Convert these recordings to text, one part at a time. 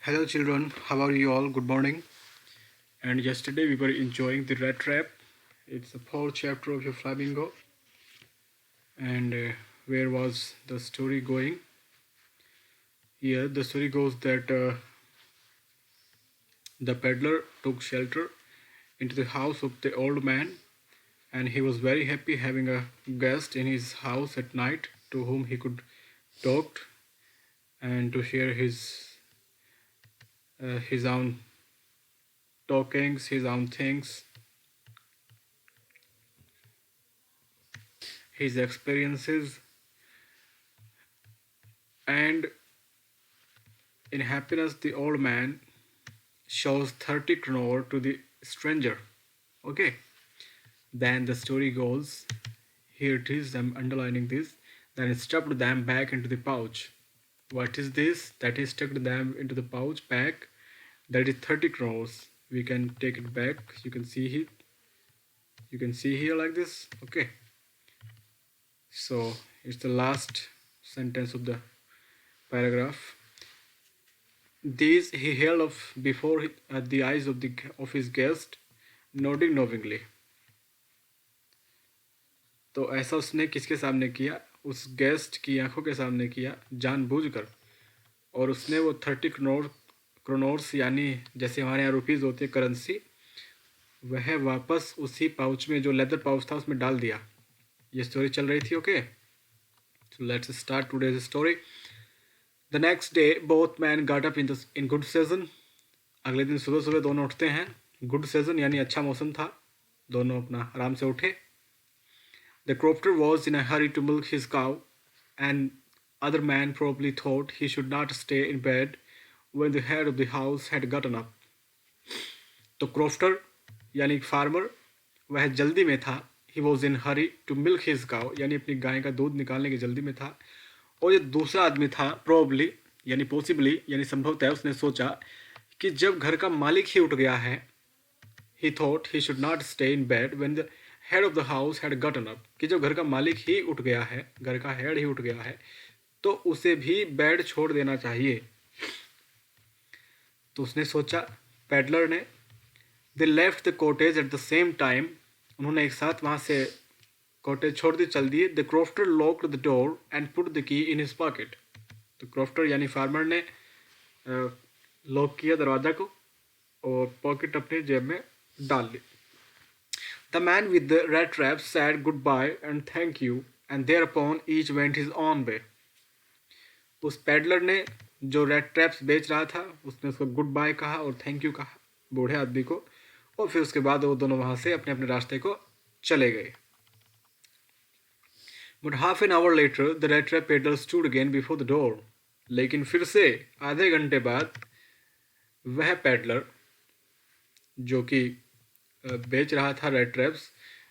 Hello, children. How are you all? Good morning. And yesterday we were enjoying the rat trap. It's the fourth chapter of your Flamingo. And where was the story going? Here, the story goes that the peddler took shelter into the house of the old man, and he was very happy having a guest in his house at night to whom he could talk and to share his own talkings, his own things, his experiences, and in happiness the old man shows 30 kroner to the stranger. Okay, then the story goes, here it is, I'm underlining this, then he stuffed them back into the pouch. What is this? That he stuck them into the pouch back. That is 30 crores. We can take it back. You can see it. You can see here like this. Okay. So it's the last sentence of the paragraph. These he held up before the eyes of his guest, nodding knowingly. तो ऐसा उसने किसके सामने किया? उस guest की आंखों के सामने किया, जानबूझकर। और उसने वो 30 क्रोनोर्स यानी जैसे हमारे यहाँ रुपीज़ होती है करेंसी, वह वापस उसी पाउच में जो लेदर पाउच था उसमें डाल दिया। ये स्टोरी चल रही थी। Okay, so let's start today's story. The next day both man got up in good season. अगले दिन सुबह सुबह दोनों उठते हैं। गुड सीजन यानी अच्छा मौसम था, दोनों अपना आराम से उठे। The crofter was in a hurry to milk his cow, and other man probably thought he should not stay in bed when the head of the house had gotten up. तो crofter यानी farmer, वह जल्दी में था। He was in hurry to milk his cow यानी अपनी गाय का दूध निकालने की जल्दी में था। और ये दूसरा आदमी था probably यानी possibly यानी संभवतः उसने सोचा कि जब घर का मालिक ही उठ गया है, he thought he should not stay in bed when the head of the house had gotten up, कि जब घर का मालिक ही उठ गया है, घर का हेड ही उठ गया है, तो उसे भी बेड छोड़ देना चाहिए। तो उसने सोचा, पेडलर ने। They left the cottage at the same time, उन्होंने एक साथ वहां से कॉटेज छोड़ दी, चल दिए। The crofter locked the door and put the key in his pocket. तो क्रॉफ्टर यानी फार्मर ने लॉक किया दरवाजा को और पॉकेट अपनी जेब में डाल ली। The man with the rat trap said goodbye and thank you, and thereupon each went his own way. उस पेडलर ने जो रेड ट्रैप्स बेच रहा था उसने उसको गुड बाय कहा और थैंक यू कहा बूढ़े आदमी को, और फिर उसके बाद वो दोनों वहां से अपने अपने रास्ते को चले गए। But half an hour later the rat trap peddler stood again before the door. लेकिन फिर से आधे घंटे बाद वह पेडलर जो कि बेच रहा था रेड ट्रैप्स,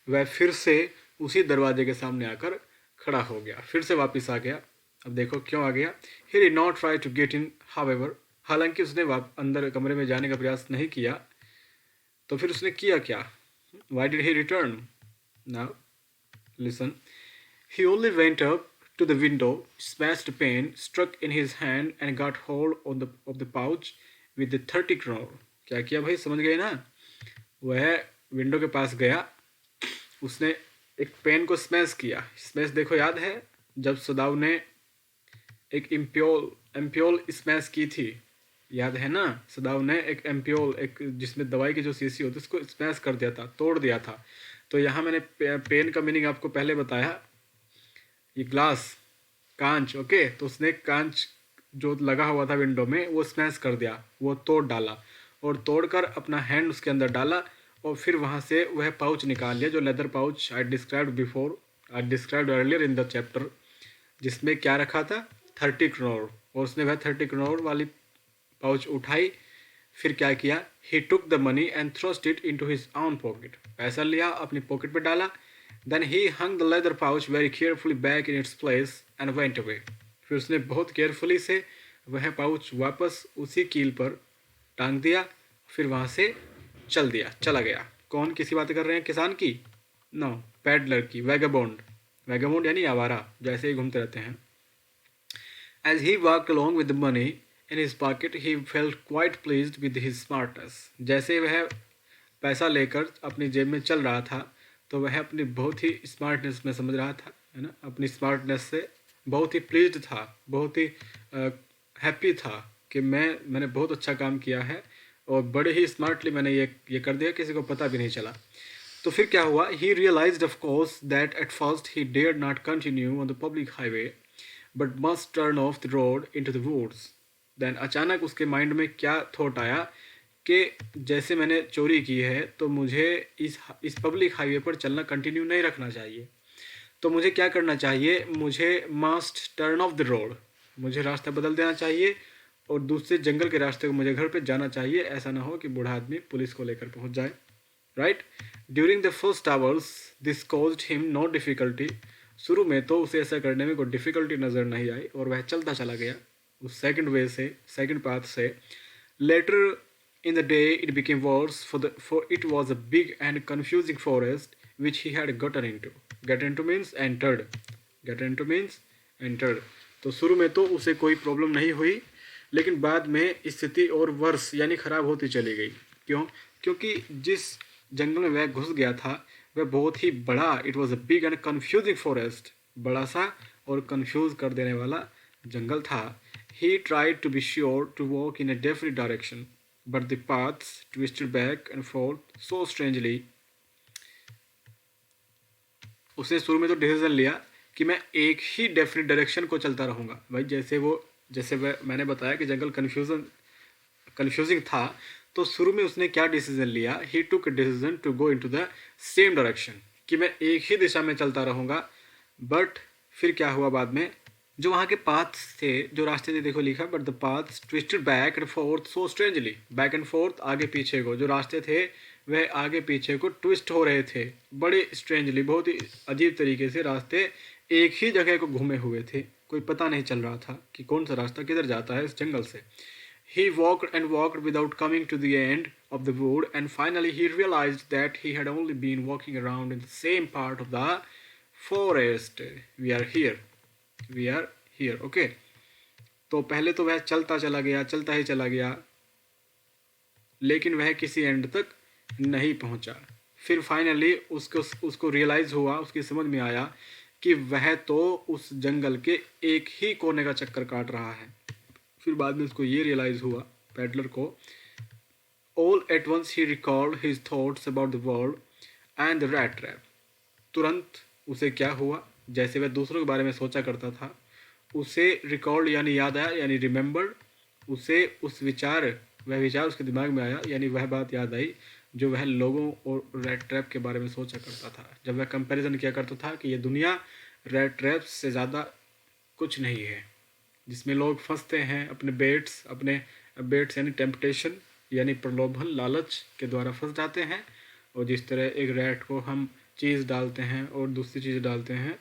वह फिर से उसी दरवाजे के सामने आकर खड़ा हो गया, फिर से वापस आ गया। अब देखो क्यों आ गया। He did not try to get in however, हालांकि उसने अंदर कमरे में जाने का प्रयास नहीं किया। तो फिर उसने किया क्या? Why did he return? Now listen. He only went up to the window, smashed a pane, struck in his hand and got hold of the pouch with the 30 crore. क्या किया भाई, समझ गए ना? वह विंडो के पास गया, उसने एक पेन को स्मैश किया। स्मैश देखो याद है जब सदाव ने एक एम्प्योल स्मैश की थी, याद है ना? सदाव ने एक एम्प्योल, एक जिसमें दवाई की जो शीशी होती है उसको स्मैश कर दिया था, तोड़ दिया था। तो यहाँ मैंने पेन का मीनिंग आपको पहले बताया, ये ग्लास, कांच। ओके, तो उसने कांच जो लगा हुआ था विंडो में वो स्मैश कर दिया, वो तोड़ डाला और तोड़कर अपना हैंड उसके अंदर डाला और फिर वहाँ से वह पाउच निकाल लिया जो leather pouch I described earlier in the chapter, जिसमें क्या रखा था? 30 करोड़। और उसने वह 30 करोड़ वाली पाउच उठाई, फिर क्या किया? He took the money and thrust it into his own pocket, पैसा लिया अपनी पॉकेट में डाला। Then he hung the leather pouch very carefully back in its place and went away, फिर उसने बहुत केयरफुली से वह पाउच वापस उसी कील पर टांग दिया, फिर वहां से चला गया। कौन, किसी बात कर रहे हैं? किसान की? नो, पेडलर की। वैगाबॉन्ड यानी आवारा, जैसे ही घूमते रहते हैं। As he walked along with the money in his pocket, he felt quite pleased with his smartness. जैसे वह पैसा लेकर अपनी जेब में चल रहा था तो वह अपनी बहुत ही स्मार्टनेस में समझ रहा था, है ना, अपनी स्मार्टनेस से बहुत ही प्लीज्ड था, बहुत ही हैप्पी था कि मैंने बहुत अच्छा काम किया है और बड़े ही स्मार्टली मैंने ये कर दिया, किसी को पता भी नहीं चला। तो फिर क्या हुआ? He realised of course that at first he dared not continue on the public highway but must turn off the road into the woods. Then अचानक उसके माइंड में क्या थॉट आया कि जैसे मैंने चोरी की है तो मुझे इस पब्लिक हाईवे पर चलना कंटिन्यू नहीं रखना चाहिए। तो मुझे क्या करना चाहिए? मुझे must turn off the road, मुझे रास्ता बदल देना चाहिए और दूसरे जंगल के रास्ते को मुझे घर पे जाना चाहिए। ऐसा ना हो कि बूढ़ा आदमी पुलिस को लेकर पहुंच जाए, right. During the first hours this caused him no difficulty. शुरू में तो उसे ऐसा करने में कोई डिफ़िकल्टी नज़र नहीं आई और वह चलता चला गया उस सेकंड वे से, सेकंड पाथ से। Later in the day it became worse for it was a big and confusing forest which he had gotten into. Get into means entered, get into means entered. तो शुरू में तो उसे कोई problem नहीं हुई, लेकिन बाद में स्थिति और वर्स यानी ख़राब होती चली गई। क्यों? क्योंकि जिस जंगल में वह घुस गया था वह बहुत ही बड़ा, it was a big and confusing forest, बड़ा सा और कन्फ्यूज कर देने वाला जंगल था। He tried to be sure to walk in a definite direction but the paths twisted back and forth so strangely. उसने शुरू में तो डिसीजन लिया कि मैं एक ही डेफिनेट डायरेक्शन को चलता रहूँगा। भाई जैसे मैंने बताया कि जंगल कन्फ्यूजिंग था, तो शुरू में उसने क्या डिसीजन लिया? He took decision to go into the same direction, कि मैं एक ही दिशा में चलता रहूँगा। बट फिर क्या हुआ बाद में? जो वहाँ के पाथ्स थे, जो रास्ते थे, देखो लिखा, but the paths twisted back and forth so strangely. Back and fourth, आगे पीछे को, जो रास्ते थे वह आगे पीछे को ट्विस्ट हो रहे थे, बड़े स्ट्रेंजली, बहुत ही अजीब तरीके से रास्ते एक ही जगह को घूमे हुए थे। कोई पता नहीं चल रहा था कि कौन सा रास्ता किधर जाता है इस जंगल से। He walked and walked without coming to the end of the wood, and finally he realized that he had only been walking around in the same part of the forest. We are here. We are here. Okay. तो पहले तो वह चलता चला गया, चलता ही चला गया, लेकिन वह किसी एंड तक नहीं पहुंचा। फिर फाइनली उसको रियलाइज हुआ, उसकी समझ में आया कि वह तो उस जंगल के एक ही कोने का चक्कर काट रहा है। फिर बाद में उसको ये रियलाइज़ हुआ, पैडलर को, all at once he recalled his thoughts about the world and the rat trap. तुरंत उसे क्या हुआ? जैसे वह दूसरों के बारे में सोचा करता था, उसे रिकॉल्ड यानी याद आया, यानी रिमेंबर्ड, उसे वह विचार उसके दिमाग में आया, यानी वह बात याद आई जो वह लोगों और रैट ट्रैप के बारे में सोचा करता था। जब वह कंपैरिजन किया करता था कि ये दुनिया रैट ट्रैप से ज़्यादा कुछ नहीं है, जिसमें लोग फंसते हैं अपने बेट्स यानी टेम्पटेशन यानी प्रलोभन, लालच के द्वारा फंस जाते हैं। और जिस तरह एक रैट को हम चीज़ डालते हैं और दूसरी चीज़ डालते हैं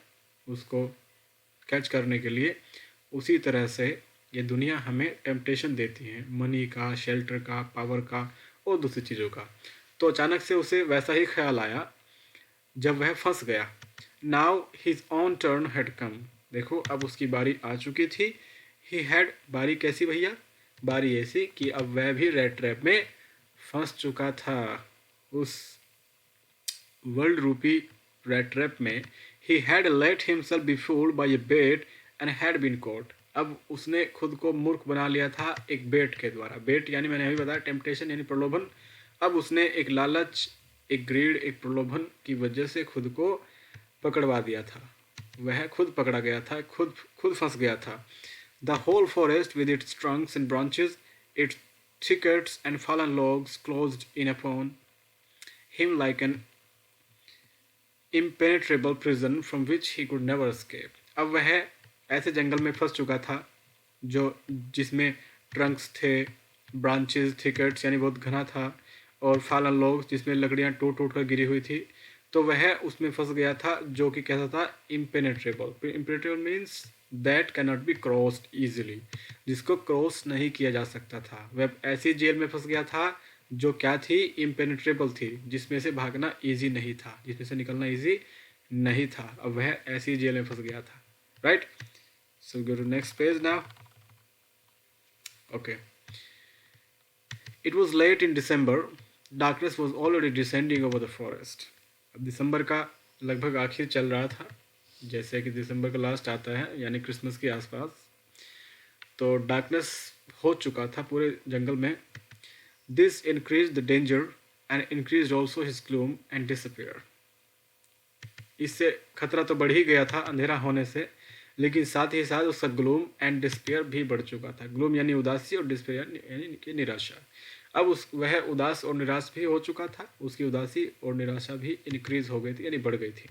उसको कैच करने के लिए, उसी तरह से ये दुनिया हमें टेम्पटेशन देती है, मनी का, शेल्टर का, पावर का और दूसरी चीज़ों का। तो अचानक से उसे वैसा ही ख्याल आया जब वह फंस गया। Now his on turn had come. देखो अब उसकी बारी आ चुकी थी। ही हैड, बारी कैसी भैया? बारी ऐसी कि अब वह भी रेड ट्रैप में फंस चुका था, उस वर्ल्ड रूपी रेड ट्रैप में। He had let himself be fooled by a bait and had been caught. अब उसने खुद को मूर्ख बना लिया था एक बेट के द्वारा। बेट यानी मैंने अभी बताया टेम्पटेशन यानी प्रलोभन। अब उसने एक लालच, एक ग्रीड, एक प्रलोभन की वजह से खुद को पकड़वा दिया था। वह खुद पकड़ा गया था, खुद फंस गया था। The whole forest with its trunks and branches, its thickets and fallen logs closed in upon him like an impenetrable prison from which he could never escape. अब वह ऐसे जंगल में फंस चुका था जिसमें ट्रंक्स थे, ब्रांचेस, थिकेट्स यानी बहुत घना था, और फॉलन लॉग्स जिसमें लकड़ियाँ टूट टूट कर गिरी हुई थी। तो वह उसमें फंस गया था जो कि कैसा था? Impenetrable. Impenetrable means that can not be crossed easily, जिसको क्रॉस नहीं किया जा सकता था। वह ऐसी जेल में फंस गया था जो क्या थी? इम्पेनेट्रेबल थी, जिसमें से भागना ईजी नहीं था, जिसमें से निकलना ईजी नहीं था। अब वह ऐसी जेल में फंस गया था, right. So go to next page now. Okay. It was late in December. Darkness was already descending over the forest. अब दिसंबर का लगभग आखिर चल रहा था, जैसे कि दिसंबर का लास्ट आता है यानी क्रिसमस के आसपास, तो डार्कनेस हो चुका था पूरे जंगल में. This increase the danger and increase also his gloom and disappear. इससे खतरा तो बढ़ ही गया था अंधेरा होने से, लेकिन साथ ही साथ उसका ग्लूम एंड डिस्पेयर भी बढ़ चुका था. ग्लूम यानी उदासी और डिस्पेयर यानी कि निराशा. अब वह उदास और निराश भी हो चुका था. उसकी उदासी और निराशा भी इंक्रीज हो गई थी यानी बढ़ गई थी.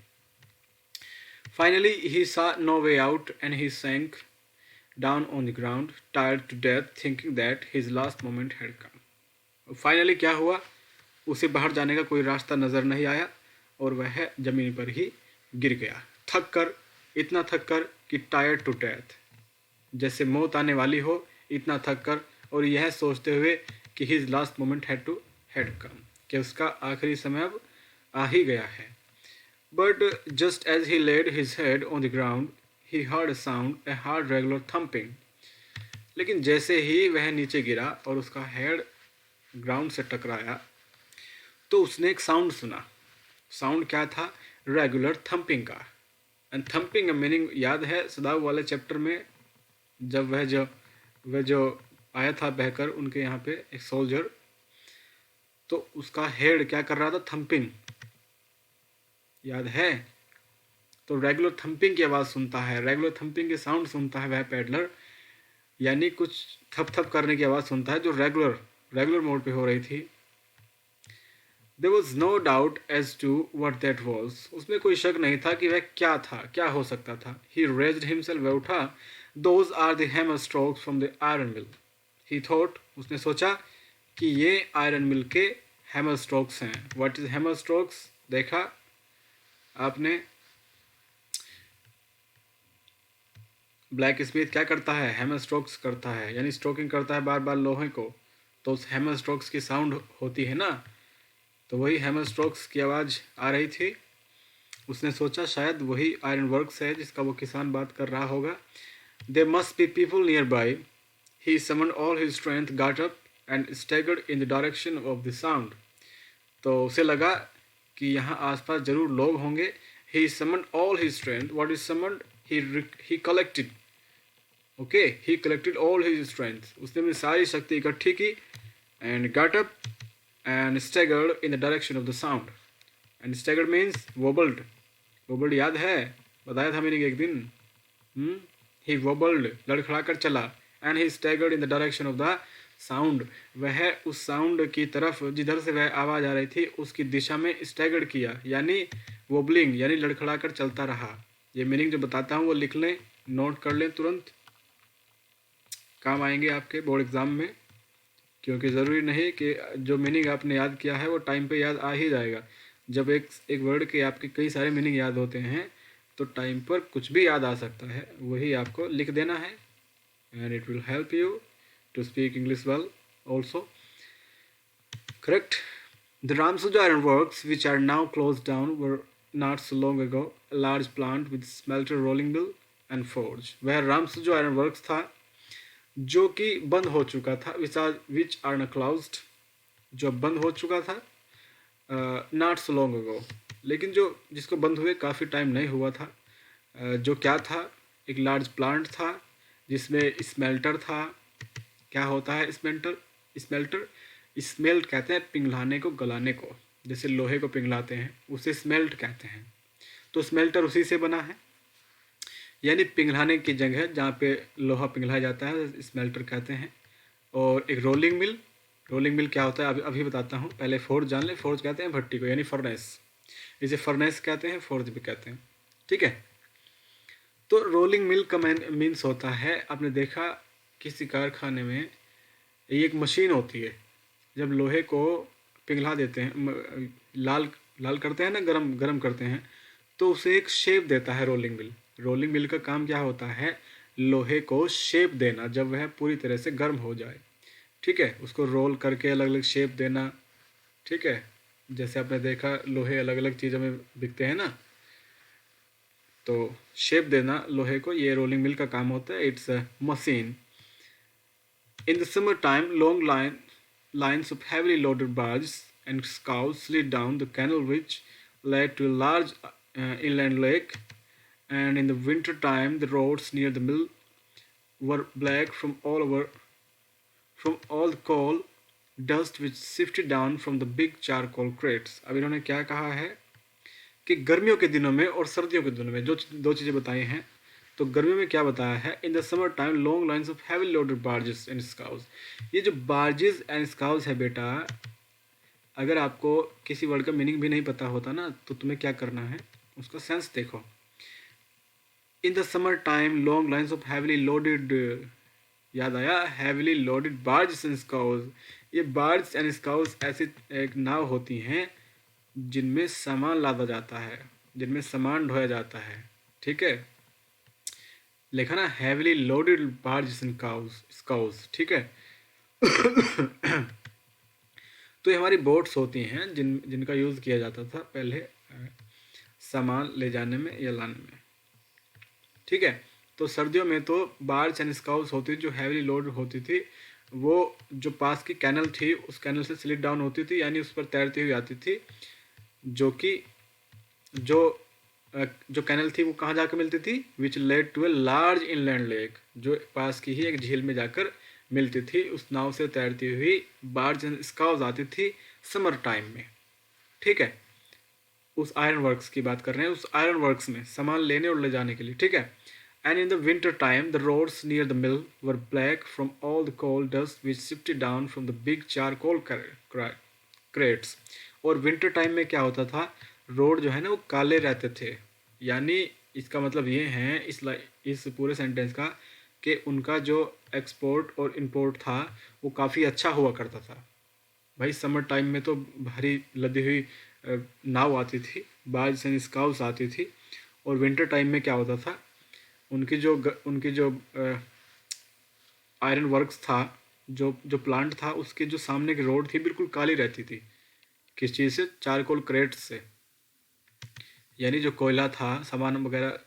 Finally he saw no way out and he sank down on the ground, tired to death, thinking that his last moment had come. Finally क्या हुआ, उसे बाहर जाने का कोई रास्ता नजर नहीं आया और वह जमीन पर ही गिर गया, थक कर, इतना थक कर कि टायर्ड टू डेथ, जैसे मौत आने वाली हो, इतना थक कर, और यह सोचते हुए कि his last moment had come, कि उसका आखिरी समय अब आ ही गया है. But just as he laid his head on the ground he heard a sound, a hard regular thumping. लेकिन जैसे ही वह नीचे गिरा और उसका हेड ग्राउंड से टकराया, तो उसने एक साउंड सुना. साउंड क्या था? रेगुलर थम्पिंग का. एंड थम्पिंग का मीनिंग याद है सदाव वाले चैप्टर में, जब वह जो आया था बहकर उनके यहाँ पे एक सोल्जर, तो उसका हेड क्या कर रहा था? थम्पिंग. याद है? तो रेगुलर थम्पिंग की आवाज़ सुनता है, रेगुलर थम्पिंग के साउंड सुनता है वह पैडलर, यानी कुछ थप थप करने की आवाज़ सुनता है जो रेगुलर मोड पे हो रही थी. There was no doubt as to what that was. उसमें कोई शक नहीं था कि वह क्या था, क्या हो सकता था. He raised himself, वह उठा. Those are the hammer strokes from the iron mill. He thought, उसने सोचा कि ये आयरन मिल के हैमर स्ट्रोक्स हैं. What is hammer strokes? देखा आपने? ब्लैक स्मिथ क्या करता है? हैमर स्ट्रोक्स करता है, यानी स्ट्रोकिंग करता है बार बार लोहे को, तो उस हैमर स्ट्रोक्स की साउंड होती है ना, तो वही हैमर स्ट्रोक्स की आवाज़ आ रही थी. उसने सोचा शायद वही आयरन वर्क्स है जिसका वो किसान बात कर रहा होगा. There must be people nearby. He summoned all his strength, got up and staggered in the direction of the sound. तो उसे लगा कि यहाँ आसपास जरूर लोग होंगे. He summoned all his strength. What is summoned? He collected. Okay, he collected all his strength. उसने अपनी सारी शक्ति इकट्ठी की. And got up and staggered in the direction of the sound. And staggered means wobbled. Wobbled याद है? बताया था मैंने एक दिन. He wobbled, लड़खड़ाकर चला. And he staggered in the direction of the sound. वह उस साउंड की तरफ जिधर से वह आवाज़ आ रही थी उसकी दिशा में staggered किया, यानी wobbling, यानी लड़खड़ाकर चलता रहा. ये मीनिंग जो बताता हूँ वो लिख लें, नोट कर लें, तुरंत काम आएंगे आपके बोर्ड एग्ज़ाम में, क्योंकि ज़रूरी नहीं कि जो मीनिंग आपने याद किया है वो टाइम पे याद आ ही जाएगा. जब एक वर्ड के आपके कई सारे मीनिंग याद होते हैं तो टाइम पर कुछ भी याद आ सकता है. वही आपको लिख देना है, and it will help you to speak English well also. Correct. The Ramsuja iron works which are now closed down were not so long ago a large plant with smelter, rolling mill and forge. वह Ramsuja iron works था जो कि बंद हो चुका था. Which are न closed, जो बंद हो चुका था. नॉट सो लॉन्ग अगो, लेकिन जिसको बंद हुए काफ़ी टाइम नहीं हुआ था. जो क्या था? एक लार्ज प्लांट था जिसमें स्मेल्टर था. क्या होता है स्मेल्टर? स्मेल्ट कहते हैं पिघलाने को, गलाने को. जैसे लोहे को पिघलाते हैं उसे स्मेल्ट कहते हैं. तो स्मेल्टर उसी से बना है, यानी पिघलाने की जगह जहाँ पे लोहा पिघलाया जाता है स्मेल्टर कहते हैं. और एक रोलिंग मिल क्या होता है अभी बताता हूँ, पहले फोर्ज जान ले. फोर्ज कहते हैं भट्टी को, यानी फर्नेस. इसे फर्नेस कहते हैं, फोर्ज भी कहते हैं. ठीक है. तो रोलिंग मिल का मीन्स होता है, आपने देखा किसी कारखाने में एक मशीन होती है, जब लोहे को पिघला देते हैं, लाल करते हैं ना, गरम करते हैं, तो उसे एक शेप देता है रोलिंग मिल. रोलिंग मिल का काम क्या होता है? लोहे को शेप देना, जब वह पूरी तरह से गर्म हो जाए. ठीक है, उसको रोल करके अलग अलग शेप देना. ठीक है, जैसे आपने देखा लोहे अलग अलग चीज़ों में बिकते हैं ना, तो शेप देना लोहे को, ये रोलिंग मिल का काम होता है. It's a machine. In the summertime, lines of heavily loaded barges and scows slid down the canal, which led to a large inland lake. And in the winter time, the roads near the mill were black from all the coal dust which sifted down from the big charcoal crates. अब इन्होंने क्या कहा है कि गर्मियों के दिनों में और सर्दियों के दिनों में जो दो चीज़ें बताई हैं, तो गर्मियों में क्या बताया है, in the summer time long lines of heavy loaded barges and scows. ये जो बार्जेस एंड स्काउज है बेटा, अगर आपको किसी वर्ड का मीनिंग भी नहीं पता होता ना, तो तुम्हें क्या करना है, उसका सेंस देखो. इन the summer time long lines of heavily loaded, याद आया, heavily loaded barges and scows. ये बार्ज एंड स्काउज ऐसी एक नाव होती हैं जिनमें सामान लादा जाता है, जिनमें सामान ढोया जाता है. ठीक है, लिखा ना, हैवीली लोडेड बार्ज एंड स्काउज. ठीक है. तो ये हमारी बोट्स होती हैं जिनका यूज़ किया जाता था पहले सामान ले जाने में या लाने में. ठीक है. तो सर्दियों में तो बार्ज एंड स्काउज होती थी जो हैवीली लोड होती थी. वो जो पास की कैनल थी उस कैनल से स्लिप डाउन होती थी, यानी उस पर तैरती हुई आती थी, जो कि जो कैनल थी वो कहाँ जाकर मिलती थी, which led to a large inland lake, जो पास की ही एक झील में जाकर मिलती थी. उस नाव से तैरती हुई बार्ज एंड स्काउज आती थी समर टाइम में. ठीक है. उस आयरन वर्क्स की बात कर रहे हैं, उस आयरन वर्क्स में सामान लेने और ले जाने के लिए. ठीक है. And in the winter time, the roads near the mill were black from all the coal dust which sifted down from the big charcoal crates. और विंटर टाइम में क्या होता था, रोड जो है ना वो काले रहते थे. यानी इसका मतलब ये है इस पूरे सेंटेंस का कि उनका जो एक्सपोर्ट और इंपोर्ट था वो काफ़ी अच्छा हुआ करता था. भाई समर टाइम में तो भारी लदी हुई नाव आती थी, बार्ज से स्काउस आती थी. और विंटर टाइम में क्या होता था, उनकी जो आयरन वर्क्स था, जो प्लांट था, उसके जो सामने की रोड थी बिल्कुल काली रहती थी. किस चीज़ से, चारकोल क्रेट से. यानी जो कोयला था सामान वगैरह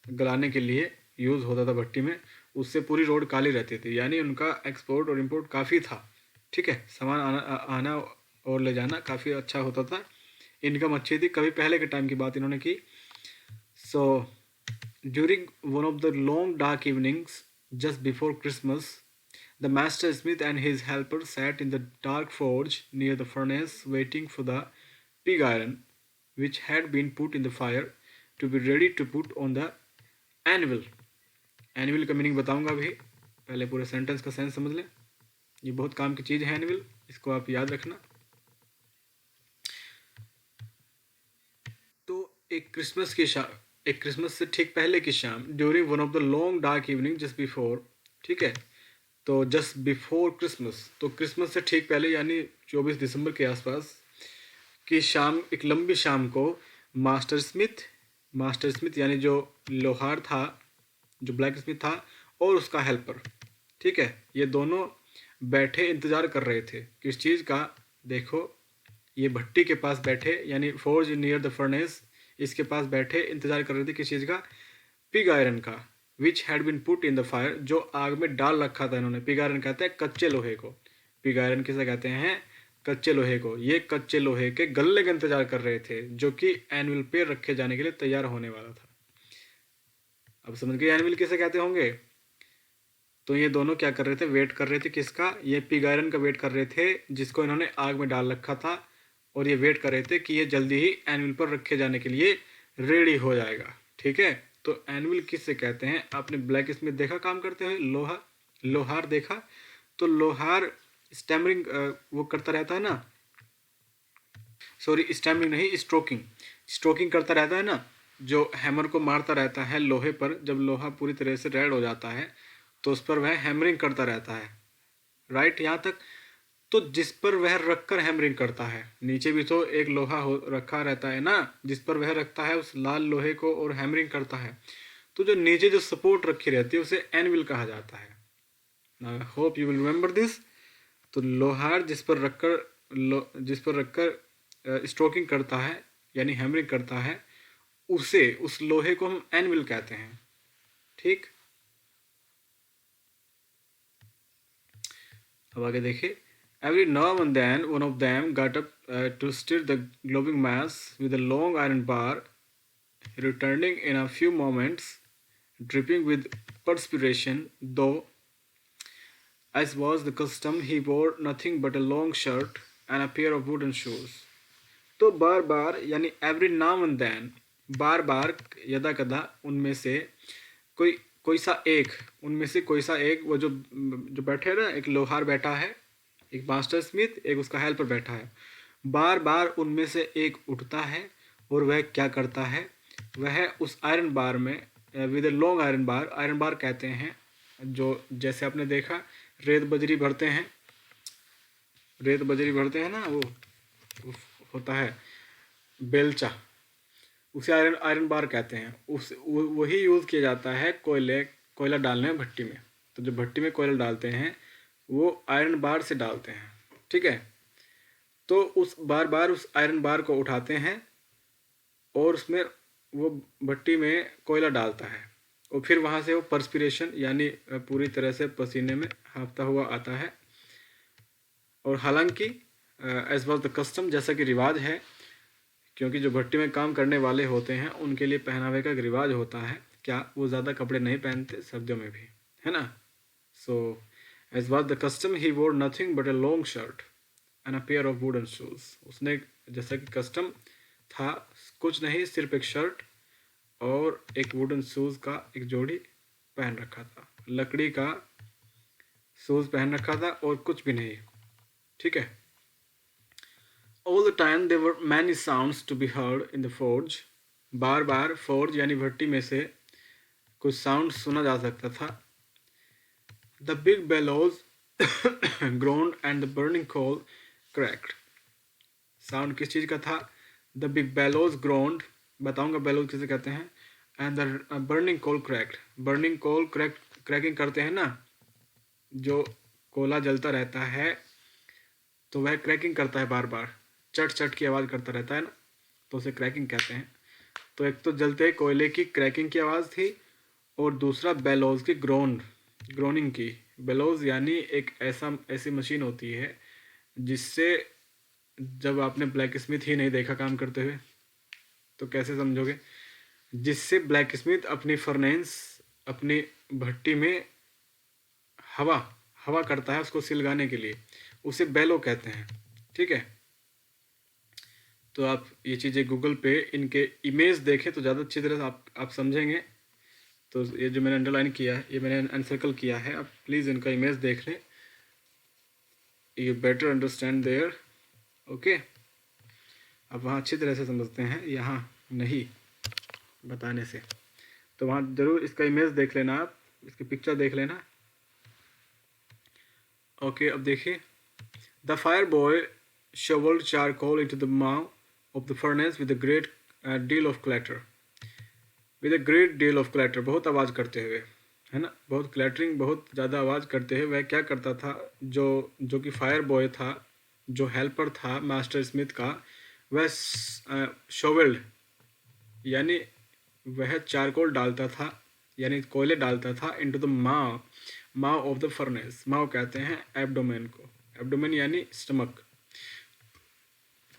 गलाने के लिए यूज़ होता था भट्टी में, उससे पूरी रोड काली रहती थी. यानी उनका एक्सपोर्ट और इंपोर्ट काफ़ी था. ठीक है. सामान आना और ले जाना काफ़ी अच्छा होता था. इनकम अच्छी थी. कभी पहले के टाइम की बात इन्होंने की. सो during one of the long dark evenings just before Christmas, the master smith and his helper sat in the dark forge near the furnace waiting for the pig iron which had been put in the fire to be ready to put on the anvil. Anvil का meaning बताऊंगा अभी, पहले पूरे sentence का sense समझ लें. ये बहुत काम की चीज़ है एनविल, इसको आप याद रखना. तो एक क्रिसमस से ठीक पहले की शाम, during one of the long dark evening just before. ठीक है. तो जस्ट बिफोर क्रिसमस, तो क्रिसमस से ठीक पहले यानी 24 दिसंबर के आसपास की शाम, एक लंबी शाम को मास्टर स्मिथ यानी जो लोहार था, जो ब्लैक स्मिथ था, और उसका हेल्पर, ठीक है, ये दोनों बैठे इंतज़ार कर रहे थे. किस चीज़ का, देखो ये भट्टी के पास बैठे, यानी फोर्ज नियर द फर्नेस, इसके पास बैठे इंतज़ार कर रहे थे. किस चीज़ का, पिग आयरन का, which had been put in the fire, जो आग में डाल रखा था इन्होंने. पिग आयरन कहते हैं कच्चे लोहे को. पिग आयरन किसे कहते हैं, कच्चे लोहे को. ये कच्चे लोहे के गलने का इंतजार कर रहे थे जो कि एनुअल पे रखे जाने के लिए तैयार होने वाला था. अब समझ गए एनुअल किसे कहते होंगे. तो ये दोनों क्या कर रहे थे, वेट कर रहे थे. किसका, ये पिग आयरन का वेट कर रहे थे जिसको इन्होंने आग में डाल रखा था. और ये वेट कर रहे थे कि ये जल्दी ही एनुअल पर रखे जाने के लिए रेडी हो जाएगा. ठीक है. तो एनुअल किससे कहते हैं, आपने ब्लैक स्मिथ देखा काम करते हुए, लोहार देखा. तो लोहार स्टैमरिंग वो करता रहता है ना, सॉरी स्टैमरिंग नहीं, स्ट्रोकिंग करता रहता है ना, जो हैमर को मारता रहता है लोहे पर. जब लोहा पूरी तरह से रेड हो जाता है तो उस पर वह हैमरिंग करता रहता है. राइट, यहाँ तक. तो जिस पर वह रखकर हैमरिंग करता है, नीचे भी तो एक लोहा रखा रहता है ना, जिस पर वह रखता है उस लाल लोहे को और हैमरिंग करता है. तो जो नीचे जो सपोर्ट रखी रहती है उसे एनविल कहा जाता है. I hope you will remember this. तो लोहार जिस पर रखकर स्ट्रोकिंग करता है यानी हैमरिंग करता है, उस लोहे को हम एनविल कहते हैं. ठीक. अब आगे देखिए, every now and then one of them got up to stir the glowing mass with a long iron bar, returning in a few moments, dripping with perspiration, though, as was the custom, he wore nothing but a long shirt and a pair of wooden shoes. तो बार बार यानी every now and then, बार बार यदा कदा उनमें से कोई कोई सा एक, उनमें से कोई सा एक, वो जो जो बैठे हैं ना, एक लोहार बैठा है, एक मास्टर स्मिथ, एक उसका हेल्पर बैठा है, बार बार उनमें से एक उठता है और वह क्या करता है, वह उस आयरन बार में विद ए लॉन्ग आयरन बार कहते हैं, जो जैसे आपने देखा रेत बजरी भरते हैं, रेत बजरी भरते हैं ना, वो होता है बेलचा, उसे आयरन बार कहते हैं। वही यूज़ किया जाता है कोयला डालने में भट्टी में। तो जो भट्टी में कोयला डालते हैं वो आयरन बार से डालते हैं, ठीक है। तो उस बार बार उस आयरन बार को उठाते हैं और उसमें वो भट्टी में कोयला डालता है और फिर वहाँ से वो पर्सपिरेशन यानी पूरी तरह से पसीने में हाँफता हुआ आता है। और हालांकि एज वॉज द कस्टम, जैसा कि रिवाज है, क्योंकि जो भट्टी में काम करने वाले होते हैं उनके लिए पहनावे का एक रिवाज होता है, क्या वो ज़्यादा कपड़े नहीं पहनते सर्दियों में भी, है ना। So as was the custom he wore nothing but a long shirt and a pair of wooden shoes. उसने, जैसा कि कस्टम था, कुछ नहीं, सिर्फ एक शर्ट और एक वुडन शूज़ का एक जोड़ी पहन रखा था, लकड़ी का शूज़ पहन रखा था और कुछ भी नहीं, ठीक है। All the time there were many sounds to be heard in the forge. Bar bar forge यानी भट्टी में से कुछ साउंड सुना जा सकता था। The big bellows groaned and the burning coal cracked. Sound किस चीज़ का था? The big bellows groaned, बताऊंगा bellows किसे कहते हैं, and the burning coal cracked. burning coal cracking करते हैं ना, जो कोला जलता रहता है तो वह क्रैकिंग करता है, बार बार चट चट की आवाज़ करता रहता है ना, तो उसे क्रैकिंग कहते हैं। तो एक तो जलते कोयले की क्रैकिंग की आवाज़ थी और दूसरा बेलोज की ग्रोनिंग की। बेलोज यानी एक ऐसी मशीन होती है जिससे, जब आपने ब्लैक स्मिथ ही नहीं देखा काम करते हुए तो कैसे समझोगे, जिससे ब्लैक स्मिथ अपनी फर्नेंस, अपनी भट्टी में हवा करता है उसको सिलगाने के लिए, उसे बेलो कहते हैं, ठीक है। तो आप ये चीज़ें गूगल पे इनके इमेज देखें तो ज़्यादा अच्छी तरह से आप समझेंगे। तो ये जो मैंने अंडरलाइन किया है, ये मैंने अनसर्कल किया है, आप प्लीज़ इनका इमेज देख लें, you better understand there, okay. अब वहाँ अच्छी तरह से समझते हैं, यहाँ नहीं बताने से। तो वहाँ ज़रूर इसका इमेज देख लेना, आप इसकी पिक्चर देख लेना, ओके। अब देखिए, the fire boy shoveled charcoal into the mouth of the furnace with a great deal of clatter. With a great deal of clatter, बहुत आवाज़ करते हुए, है ना, बहुत क्लैटरिंग, बहुत ज़्यादा आवाज़ करते हुए वह क्या करता था, जो कि फायर बॉय था, जो हेल्पर था मास्टर स्मिथ का, वह शोवेल्ड यानी वह चारकोल डालता था, यानी कोयले डालता था, इनटू द माव ऑफ द फर्नेस। माव कहते हैं एब्डोमेन को, एब्डोमेन यानी स्टमक।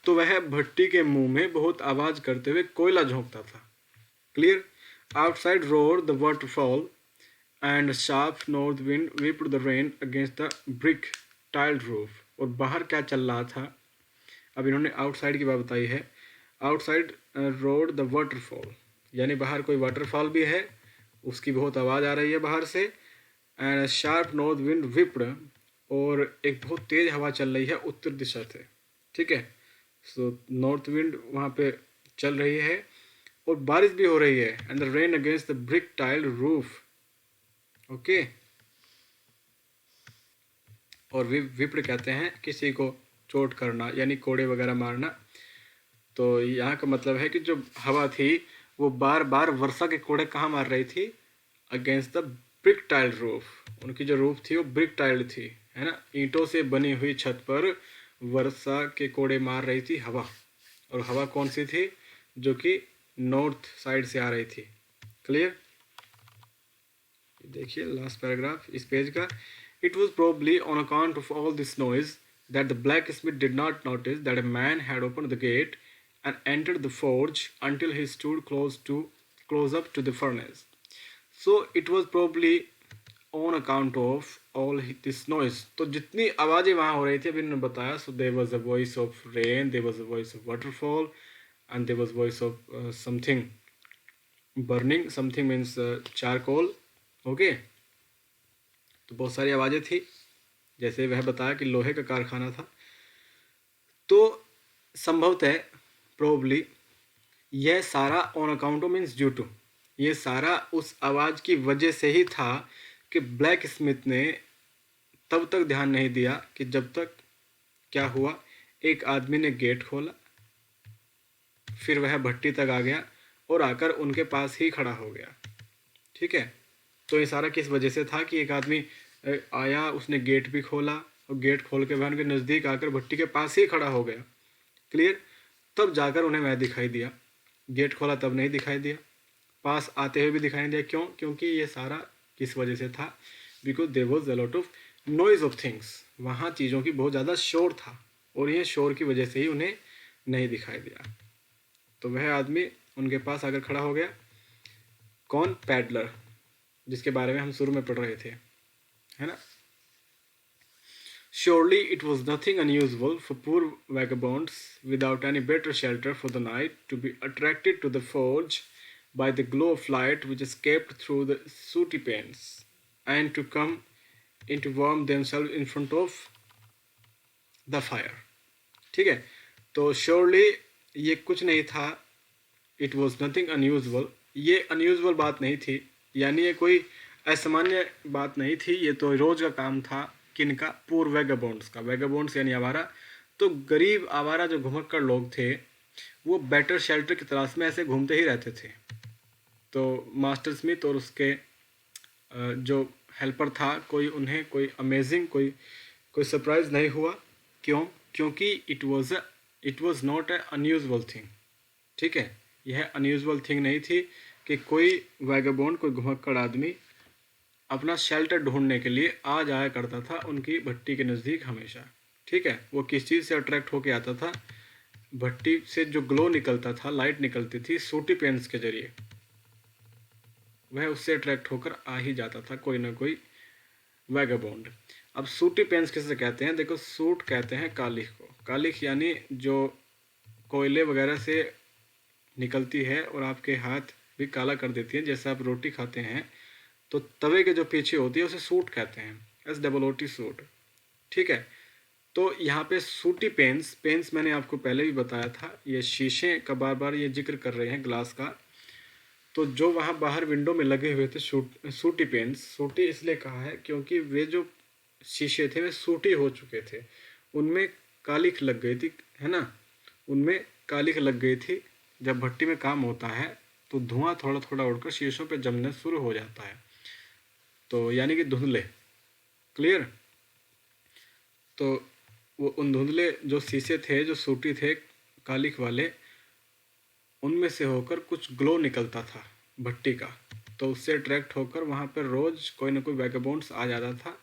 तो वह भट्टी के मुंह में बहुत आवाज करते हुए कोयला झोंकता था। Clear? Outside roar the waterfall and sharp north wind whipped the rain against the brick tiled roof. और बाहर क्या चल रहा था, अब इन्होंने आउटसाइड की बात बताई है। आउटसाइड रोड द वाटरफॉल, यानी बाहर कोई वाटरफॉल भी है, उसकी बहुत आवाज़ आ रही है बाहर से। And sharp north wind whipped, और एक बहुत तेज हवा चल रही है उत्तर दिशा से, ठीक है। सो नॉर्थ विंड वहाँ पे चल रही है और बारिश भी हो रही है। And the rain against the brick tile roof, okay. और विप्र कहते हैं किसी को चोट करना, यानी कोड़े वगैरह मारना। तो यहाँ का मतलब है कि जो हवा थी वो बार बार वर्षा के कोड़े कहाँ मार रही थी, against the brick tile roof. उनकी जो रूफ थी वो ब्रिक टाइल थी, है ना, ईंटों से बनी हुई छत पर वर्षा के कोड़े मार रही थी हवा। और हवा कौन सी थी, जो कि नॉर्थ साइड से आ रही थी। क्लियर? देखिए लास्ट पैराग्राफ इस पेज का। It was probably on account of all this noise that the blacksmith did not notice that a man had opened the gate and entered the forge until he stood close up to the furnace. So it was probably on account of all this noise. तो जितनी आवाज़ें वहाँ हो रही थी अभी इन्होंने बताया, so there was a voice of rain, there was a voice of waterfall, and there was voice of something burning, something means charcoal. Okay, तो बहुत सारी आवाज़ें थी, जैसे वह बताया कि लोहे का कारखाना था। तो संभवतः प्रोबली यह सारा on account means due to, ये सारा उस आवाज़ की वजह से ही था कि ब्लैक स्मिथ ने तब तक ध्यान नहीं दिया कि जब तक क्या हुआ, एक आदमी ने गेट खोला, फिर वह भट्टी तक आ गया और आकर उनके पास ही खड़ा हो गया। ठीक है, तो ये सारा किस वजह से था कि एक आदमी आया, उसने गेट भी खोला और गेट खोल के वह उनके नज़दीक आकर भट्टी के पास ही खड़ा हो गया। क्लियर, तब जाकर उन्हें वह दिखाई दिया। गेट खोला तब नहीं दिखाई दिया, पास आते हुए भी दिखाई नहीं दिया। क्यों? क्योंकि ये सारा किस वजह से था? Because there was a lot of noise of things, वहाँ चीज़ों की बहुत ज़्यादा शोर था और ये शोर की वजह से ही उन्हें नहीं दिखाई दिया। तो वह आदमी उनके पास आकर खड़ा हो गया। कौन? पैडलर, जिसके बारे में हम शुरू में पढ़ रहे थे, है ना। Surely it was nothing unusual for poor vagabonds without any better shelter for the night to be attracted to the forge by the glow of light which escaped through the sooty panes and to come in to warm themselves in front of the fire. ठीक है, तो surely ये कुछ नहीं था, it was nothing unusual, ये unusual बात नहीं थी, यानी ये कोई असामान्य बात नहीं थी, ये तो रोज का काम था। किनका? पूर वैगाबॉन्ड्स का। वैगाबॉन्ड्स यानी आवारा, तो गरीब आवारा जो घुमक्कड़ लोग थे वो बेटर शेल्टर की तलाश में ऐसे घूमते ही रहते थे। तो मास्टर स्मिथ और उसके जो हेल्पर था, कोई उन्हें कोई अमेजिंग कोई सरप्राइज नहीं हुआ। क्यों? क्योंकि it was not a unusual thing. ठीक है, यह अनयूजुअल थिंग नहीं थी कि कोई वैगाबॉन्ड, कोई घुमक्कड़ आदमी अपना शेल्टर ढूंढने के लिए आ जाया करता था उनकी भट्टी के नज़दीक हमेशा। ठीक है, वो किस चीज़ से अट्रैक्ट होके आता था? भट्टी से जो ग्लो निकलता था, लाइट निकलती थी सूटी पेन्स के जरिए, वह उससे अट्रैक्ट होकर आ ही जाता था कोई ना कोई वैगाबॉन्ड। अब सूटी पेन्स किसे कहते हैं? देखो, सूट कहते हैं कालिख को। कालिख यानी जो कोयले वगैरह से निकलती है और आपके हाथ भी काला कर देती है। जैसे आप रोटी खाते हैं तो तवे के जो पीछे होती है उसे सूट कहते हैं, SOOT सूट। ठीक है, तो यहाँ पे सूटी पेन्स मैंने आपको पहले भी बताया था, ये शीशे का बार बार ये जिक्र कर रहे हैं, ग्लास का। तो जो वहाँ बाहर विंडो में लगे हुए थे सूटी पेन्स, सूटी इसलिए कहा है क्योंकि वे जो शीशे थे वे सूटी हो चुके थे, उनमें कालिख लग गई थी, है ना, उनमें कालिख लग गई थी। जब भट्टी में काम होता है तो धुआं थोड़ा थोड़ा उड़कर शीशों पे जमने शुरू हो जाता है, तो यानी कि धुंधले। क्लियर, तो वो उन धुंधले जो शीशे थे, जो सूटी थे कालिख वाले, उनमें से होकर कुछ ग्लो निकलता था भट्टी का, तो उससे अट्रैक्ट होकर वहाँ पर रोज कोई ना कोई वैगाबॉन्ड्स आ जाता था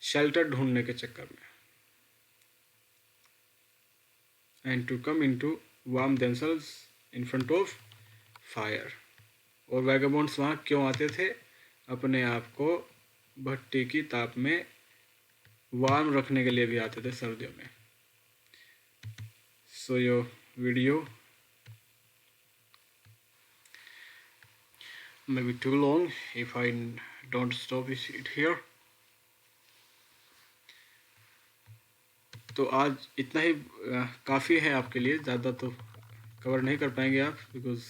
शेल्टर ढूंढने के चक्कर में, and to come in to warm themselves in front of fire. और वैगाबॉन्ड्स वहाँ क्यों आते थे? अपने आप को भट्टी की ताप में वार्म रखने के लिए भी आते थे सर्दियों में। So your video may be too long if I don't stop it here. तो आज इतना ही काफ़ी है आपके लिए, ज़्यादा तो कवर नहीं कर पाएंगे आप, because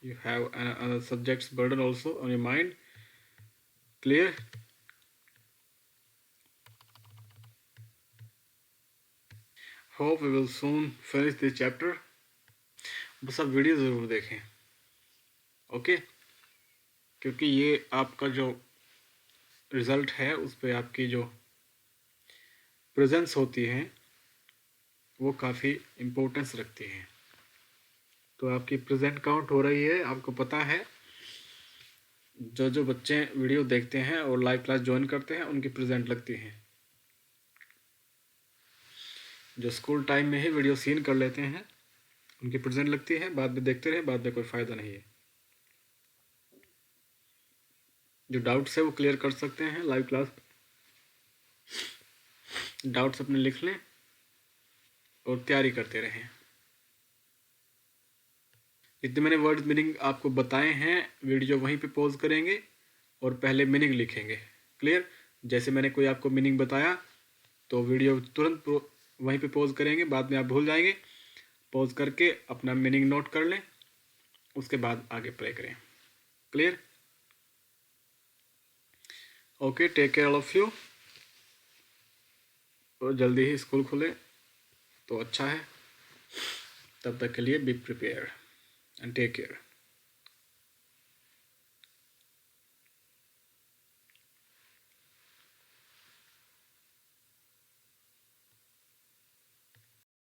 you have another subjects burden also on your mind. Clear? Hope we will soon finish this chapter. बस आप वीडियो ज़रूर देखें, ओके? क्योंकि ये आपका जो रिज़ल्ट है उस पर आपकी जो प्रेजेंस होती है वो काफ़ी इम्पोर्टेंस रखती है। तो आपकी प्रेजेंट काउंट हो रही है, आपको पता है। जो बच्चे वीडियो देखते हैं और लाइव क्लास ज्वाइन करते हैं उनकी प्रेजेंट लगती हैं। जो स्कूल टाइम में ही वीडियो सीन कर लेते हैं उनकी प्रेजेंट लगती है, बाद में देखते रहे, बाद में कोई फ़ायदा नहीं है। जो डाउट्स है वो क्लियर कर सकते हैं लाइव क्लास, डाउट्स अपने लिख लें और तैयारी करते रहें। जितने मैंने वर्ड मीनिंग आपको बताए हैं वीडियो वहीं पे पॉज करेंगे और पहले मीनिंग लिखेंगे। क्लियर? जैसे मैंने कोई आपको मीनिंग बताया तो वीडियो तुरंत वहीं पे पॉज करेंगे, बाद में आप भूल जाएंगे। पॉज करके अपना मीनिंग नोट कर लें, उसके बाद आगे प्ले करें। Clear? Okay, take care all of you. और जल्दी ही स्कूल खुले तो अच्छा है। तब तक के लिए be prepare and take care.